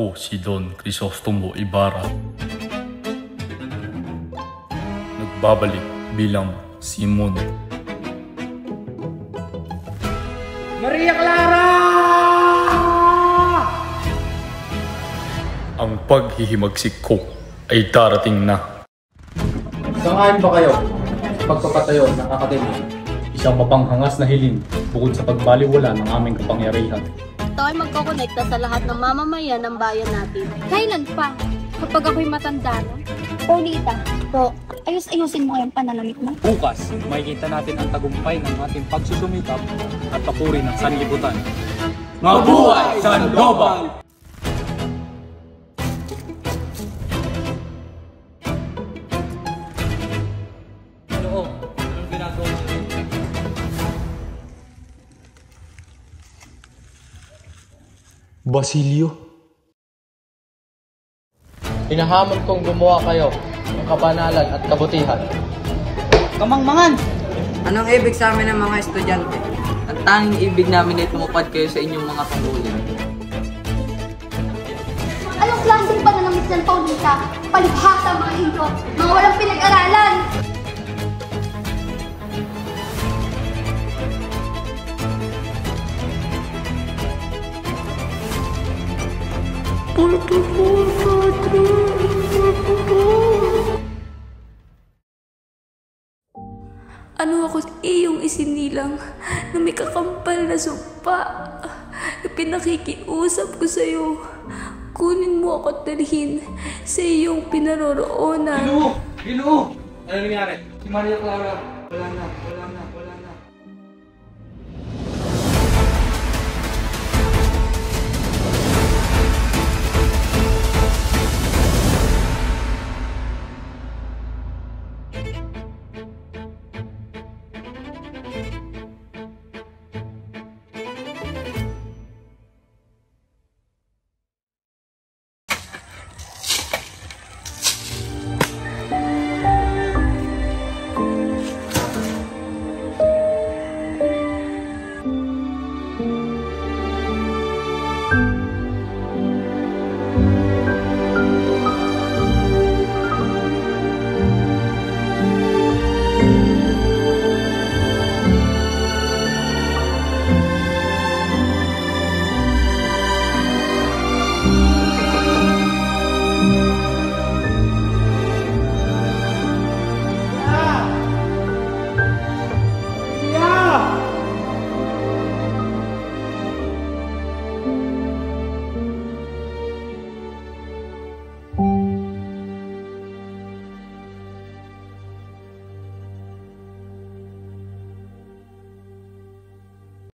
Ako si Don Crisostomo Ibarra. Nagbabalik bilang Simon. Maria Clara! Ang paghihimagsik ko ay darating na. Sangayon ba kayo sa pagpapatayo ng akademya? Isang mapanghangas na hiling bukod sa pagbaliwala ng aming kapangyarihan. Ito ay magkokonekta sa lahat ng mamamayan ng bayan natin. Kailan pa? Kapag ako'y matanda na? Paulita, bro, ayos-ayusin mo yung pananamit mo. Bukas, makikita natin ang tagumpay ng ating pagsusumikap at papuri ng sanlibutan. Mabuhay Sandoval! Anong ginagawa mo? Basilio? Hinahamon kong gumawa kayo ng kabanalan at kabutihan. Kamangmangan! Anong ibig sa amin ng mga estudyante? Ang tanging ibig namin ay tumupad kayo sa inyong mga tungkulin. Anong klaseng pananamit ng Paulita? Palibhasa mga hingko, mga walang pinag-aralan! Ano ako iyong isinilang na may kakampal na sumpa? Pinakikiusap ko sa'yo. Kunin mo ako at dalhin sa iyong pinaroroonan. Ginoo! Ano nangyari? Si Maria Clara, wala na.